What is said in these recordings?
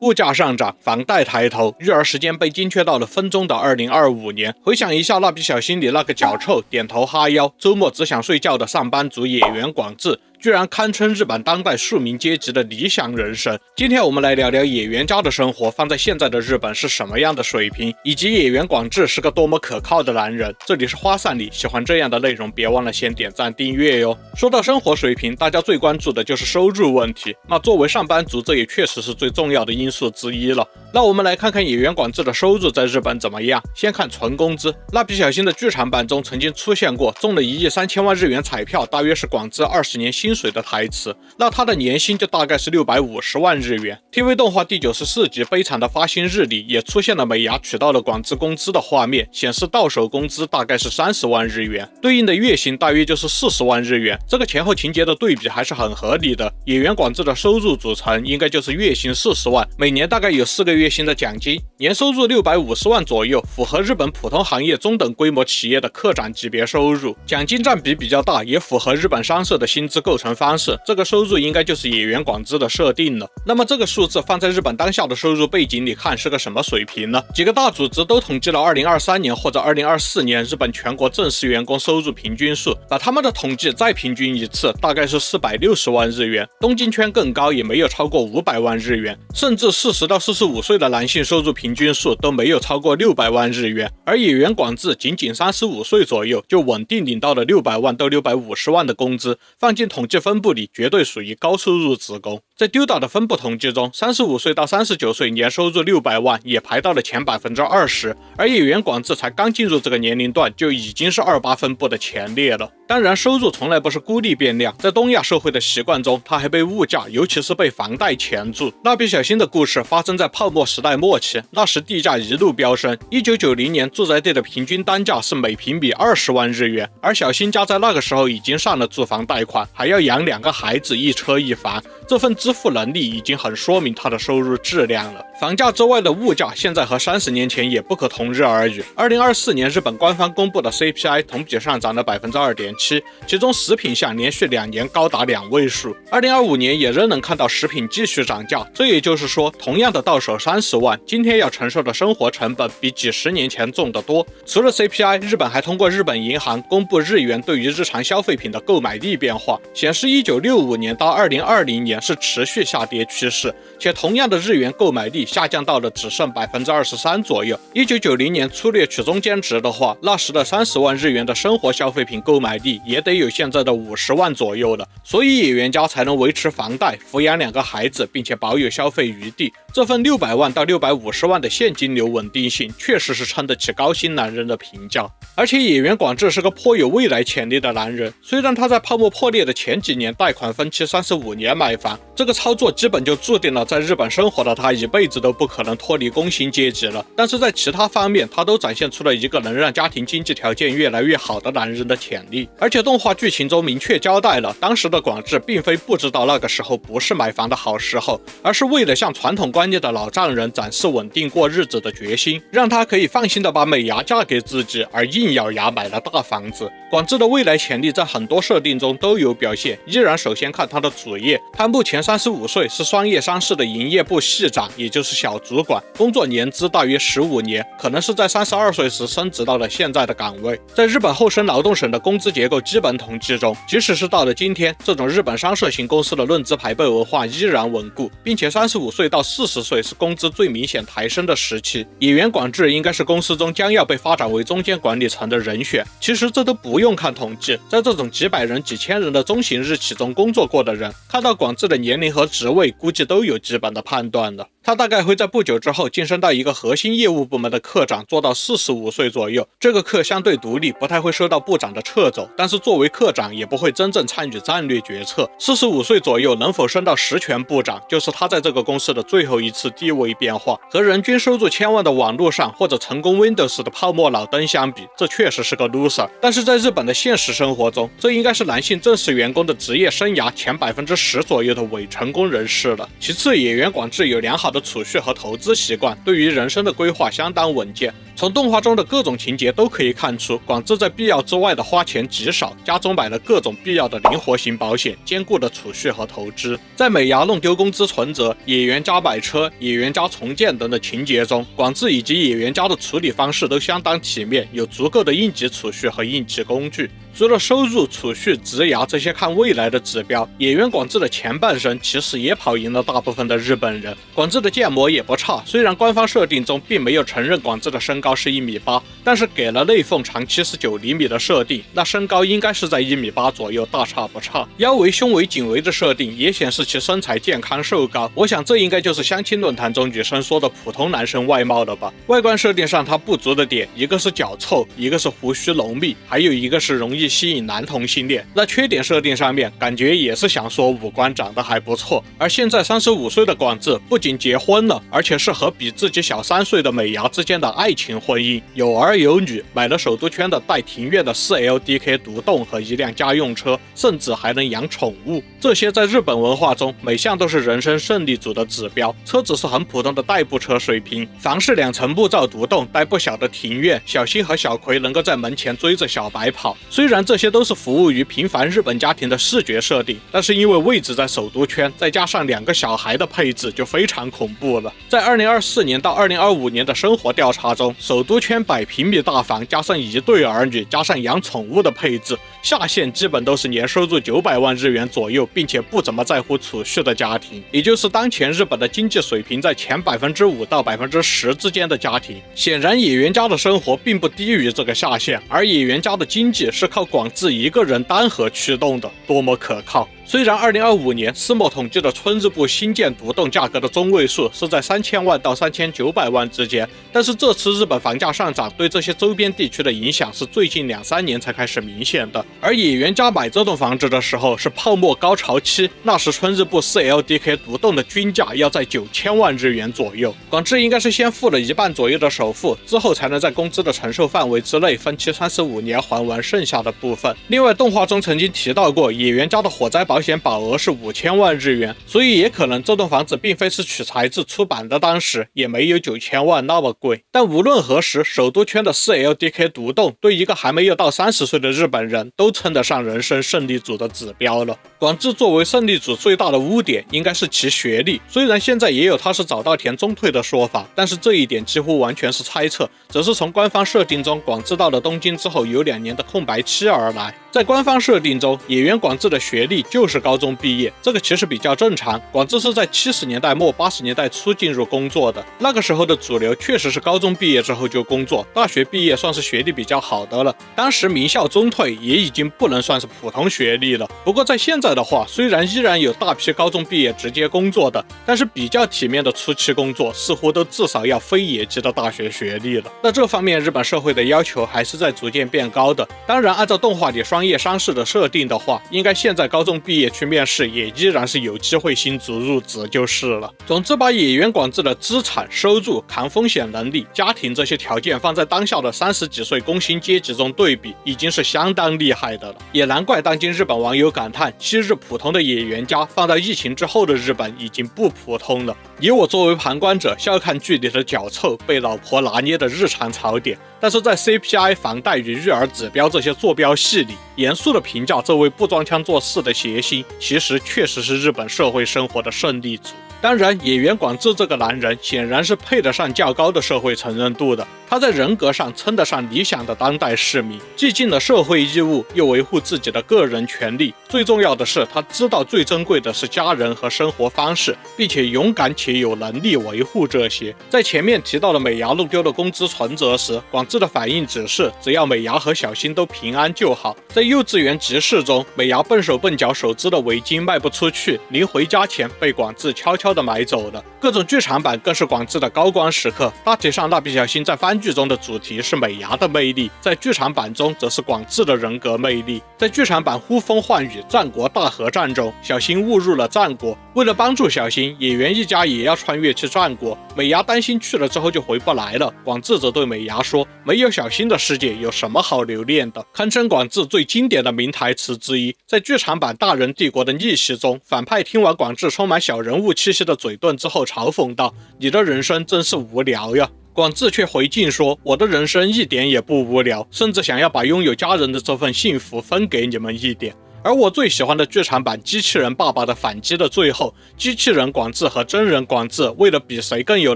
物價上漲，房貸抬頭，育兒時間被精確到了分鐘的2025年。回想一下蠟筆小新裡那個腳臭、點頭哈腰、周末只想睡覺的上班族野原廣志，居然堪稱日本當代庶民階級的理想人生。今天我們來聊聊野原家的生活放在現在的日本是什麼樣的水平，以及野原廣志是個多麼可靠的男人。這裡是花散裡，喜歡這樣的內容別忘了先點讚訂閱喲。說到生活水平，大家最關注的就是收入問題，那作為上班族，這也確實是最重要的因素之一了。那我們來看看野原廣志的收入在日本怎麼樣。先看纯工資，蠟筆小新的劇場版中曾經出現過中了1億3000萬日元彩票，大約是廣志20年薪水的台詞，那他的年薪就大概是650萬日元。TV 動畫第94集《悲慘的發薪日》裡也出現了美伢取到了廣志工資的畫面，顯示到手工資大概是30萬日元，對應的月薪大約就是40萬日元。這個前後情節的对比還是很合理的。野原廣志的收入組成應該就是月薪40萬，每年大概有4個月薪的獎金，年收入650萬左右，符合日本普通行業中等規模企業的科長級別收入，獎金占比比較大，也符合日本商社的薪資構成方式。這個收入應該就是野原廣志的設定了。那麼這個數字放在日本當下的收入背景裡看是個什麼水平呢？幾個大組織都統計了2023年或者2024年日本全國正式員工收入平均數，把他們的統計再平均一次，大概是460萬日元。東京圈更高，也沒有超過500萬日元，甚至40到45歲的男性收入平均數都沒有超過600萬日元，而野原廣志僅僅35歲左右就穩定領到了600萬到650萬的工資，放進統計分布裡絕對屬於高收入職工。在丟島的分布統計中，35歲到39歲年收入600萬也排到了前20%，而野原廣志才剛進入這個年齡段就已經是28分布的前列了。當然，收入從來不是孤立變量，在東亞社会的習慣中，它還被物價，尤其是被房貸鉗住。蠟筆小新的故事發生在泡沫時代末期，那時地價一路飆升。1990年，住宅地的平均單價是每平米20萬日元，而小新家在那個時候已經上了住房貸款，還要養2個孩子，1車1房，這份支付能力已經很說明他的收入質量了。房價之外的物價，現在和30年前也不可同日而語。2024年日本官方公布的 CPI 同比上漲了2.7%，其中食品项連續2年高達2位數。2025年也仍能看到食品繼續漲價，這也就是說，同樣的到手30萬，今天要承受的生活成本比幾十年前重得多。除了 CPI， 日本還通过日本银行公布日元对于日常消费品的购買力变化，显示1965年到2020年是持續下跌趨勢，且同樣的日元購買力下降到了只剩23%左右。1990年粗略取中間值的話，那時的30万日元的生活消費品購買力也得有現在的50萬左右了，所以野原家才能維持房貸，撫養2個孩子，並且保有消費餘地。這份600萬到650萬的現金流穩定性，確實是撐得起高薪男人的評價。而且野原廣志是個頗有未來潛力的男人，雖然他在泡沫破裂的前幾年貸款分期35年買房，這個操作基本就注定了在日本生活的他一輩子都不可能脫離工薪階級了。但是在其他方面，他都展現出了一個能讓家庭經濟條件越來越好的男人的潛力。而且動畫劇情中明確交代了，當時的廣志並非不知道那個時候不是買房的好時候，而是為了向傳統觀念的老丈人展示穩定過日子的決心，讓他可以放心的把美伢嫁給自己，而硬咬牙買了大房子。廣志的未來潛力在很多設定中都有表現，依然首先看他的主業，他目前35歲，是雙葉商事的營業部系長，也就是小主管，工作年資大約15年，可能是在32歲時升職到了現在的崗位。在日本厚生勞動省的工資結構基本統計中，即使是到了今天，這種日本商社型公司的論資排輩文化依然穩固，並且35歲到40歲是工資最明顯抬升的時期。野原廣志應該是公司中將要被發展為中間管理層的人選。其實這都不用看統計，在這種幾百人幾千人的中型日企中工作過的人，看到廣志的年齡和職位，估計都有基本的判斷了。他大概會在不久之後晉升到一個核心業務部門的科長，做到45歲左右。這個課相對獨立，不太會受到部長的掣肘，但是作為科長也不會真正參與戰略決策。45歲左右能否升到實權部長，就是他在這個公司的最後一次地位變化。和人均收入千萬的網絡上或者成功 Windows 的泡沫老登相比，這確實是個 loser。但是在日本的現實生活中，這應該是男性正式員工的職業生涯前10%左右的偽成功人士了。其次，野原廣志有良好的儲蓄和投資習慣，對於人生的規劃相當穩健。從動畫中的各種情節都可以看出，廣志在必要之外的花錢極少，家中買了各種必要的靈活型保險，兼顧了儲蓄和投資。在美伢弄丟工資存折、野原家買車、野原家重建等的情節中，廣志以及野原家的處理方式都相當體面，有足夠的應急儲蓄和應急工具。除了收入、儲蓄、職涯這些看未來的指標，野原廣志的前半生其實也跑贏了大部分的日本人。廣志的建模也不差，雖然官方設定中並沒有承認廣志的身高是1.8米，但是給了內縫長79厘米的設定，那身高應該是在1.8米左右，大差不差。腰圍、胸圍、頸圍的設定也顯示其身材健康瘦高，我想這應該就是相親論壇中女生說的普通男生外貌了吧。外觀設定上他不足的點，一個是腳臭，一個是鬍鬚濃密，還有一個是容易吸引男同性戀。那缺點設定上面感覺也是想說五官長得還不錯。而現在35歲的廣志不僅結婚了，而且是和比自己小3歲的美伢之間的愛情婚姻，有兒有女，買了首都圈的帶庭院的4LDK 獨棟和一輛家用車，甚至還能養寵物。這些在日本文化中每項都是人生勝利組的指標。車子是很普通的代步車水平，房是2层木造獨棟，帶不小的庭院，小新和小葵能夠在门前追着小白跑。雖然這些都是服務於平凡日本家庭的視覺設定，但是因為位置在首都圈，再加上2個小孩的配置就非常恐怖了。在2024年到2025年的生活調查中，首都圈100平米大房加上1對兒女加上養寵物的配置，下限基本都是年收入900萬日元左右，並且不怎麼在乎儲蓄的家庭，也就是當前日本的經濟水平在前5%到10%之間的家庭。显然野原家的生活並不低於這個下限，而野原家的經濟是靠廣志一個人單核驅動的，多麼可靠。虽然2025年私募統計的春日部新建獨棟價格的中位數是在3000萬到3900萬之間，但是這次日本房價上漲對這些周邊地區的影響是最近2-3年才開始明顯的。而野原家買這棟房子的時候是泡沫高潮期，那時春日部4LDK 獨棟的均價要在9000萬日元左右。廣志應該是先付了1半左右的首付，之後才能在工資的承受範圍之內分期35年還完剩下的部分。另外，動畫中曾經提到過野原家的火災保險保額是5000萬日元，所以也可能這棟房子並非是取材自出版的當時，也沒有9000萬那麼貴。但無論何時，首都圈的4LDK 獨棟對一個還沒有到30歲的日本人都稱得上人生勝利組的指標了。廣志作為勝利組最大的污點應該是其學歷，雖然現在也有他是早稻田中退的說法，但是這一點幾乎完全是猜測，只是從官方設定中廣志到了東京之後有2年的空白期而來。在官方設定中，野原廣志的學歷就是高中畢業，這個其實比較正常。廣志是在70年代末80年代初進入工作的，那個時候的主流確實是高中畢業之後就工作，大學畢業算是學歷比較好的了。當時名校中退也已經不能算是普通學歷了。不過在現在的話，雖然依然有大批高中畢業直接工作的，但是比較體面的初期工作似乎都至少要非野鸡的大學學歷了。那這方面日本社會的要求還是在逐漸變高的。当然按照動畫裡雙葉商事的設定的話，應該現在高中畢業去面試也依然是有機會新卒入職就是了。總之把野原廣志的資產、收入、抗風險能力、家庭這些條件放在當下的30幾歲工薪階級中對比，已經是相當厲害的了。也難怪當今日本網友感嘆，昔日普通的野原家放到疫情之後的日本已經不普通了。以我作為旁觀者笑看劇裡的腳臭被老婆拿捏的日常槽點，但是在 CPI、房貸與育兒指標這些坐標系裡，嚴肅的評價這位不裝腔作勢的諧星，其實確實是日本社會生活的勝利組。當然，野原廣志這個男人顯然是配得上較高的社會承認度的。他在人格上稱得上理想的當代市民，既盡了社會義務，又維護自己的個人權利。最重要的是，他知道最珍貴的是家人和生活方式，並且勇敢且有能力維護這些。在前面提到了美伢弄丟了工資存折時，廣志的反應只是只要美伢和小新都平安就好。在幼稚園集市中，美伢笨手笨腳手織的圍巾賣不出去，臨回家前被廣志悄悄地買走了。各種劇場版更是廣志的高光時刻。大體上，蠟筆小新在番劇中的主題是美伢的魅力，在劇場版中則是廣志的人格魅力。在劇場版呼風喚雨戰國大合戰中，小新誤入了戰國，為了幫助小新，野原一家也要穿越去戰國。美伢擔心去了之後就回不來了，廣志則對美伢說，沒有小新的世界有什麼好留戀的，堪稱廣志最經典的名台詞之一。在劇場版大人帝國的逆襲中，反派聽完廣志充滿小人物氣息的嘴遁之後嘲諷道，你的人生真是無聊呀。廣志卻回敬說，我的人生一點也不無聊，甚至想要把擁有家人的這份幸福分給你們一點。而我最喜歡的劇場版《機器人爸爸》的反擊的最後，機器人廣志和真人廣志為了比誰更有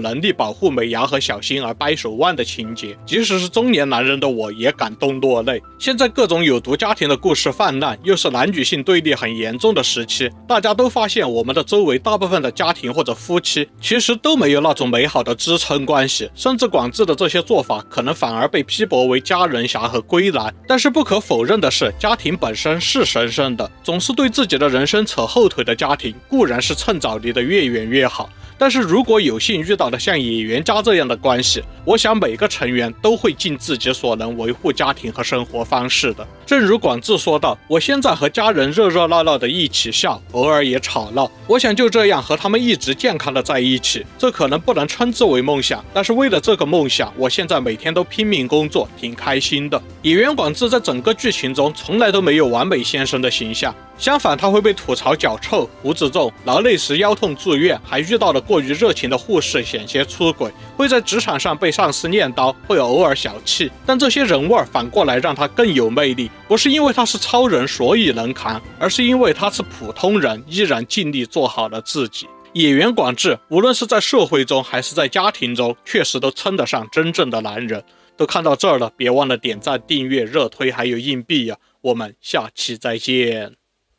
能力保護美伢和小新而掰手腕的情節，即使是中年男人的我也感動落淚。現在各種有毒家庭的故事泛濫，又是男女性对立很嚴重的時期，大家都發現我們的周圍大部分的家庭或者夫妻其實都沒有那種美好的支撐關係，甚至廣志的這些做法可能反而被批駁為家人俠和歸藍。但是不可否認的是，家庭本身是神聖的，總是对自己的人生扯後腿的家庭固然是趁早離得越遠越好，但是如果有幸遇到了像野原家这樣的關係，我想每個成員都會盡自己所能維護家庭和生活方式的。正如廣志說道，我現在和家人熱熱鬧鬧的一起笑，偶爾也吵鬧，我想就這樣和他們一直健康的在一起。這可能不能稱之為夢想，但是為了這個夢想，我現在每天都拼命工作，挺開心的。野原廣志在整個劇情中從來都沒有完美先生的形象，相反他會被吐槽腳臭、鬍子重、勞累時腰痛住院，還遇到了過於熱情的護士險些出軌，會在職場上被上司念叨，會偶爾小氣，但這些人味反過來讓他更有魅力，不是因為他是超人所以能扛，而是因為他是普通人依然盡力做好了自己。野原廣志無論是在社會中還是在家庭中，確實都稱得上真正的男人。都看到這兒了，別忘了點讚、訂閱、熱推還有硬幣呀！我們下期再見。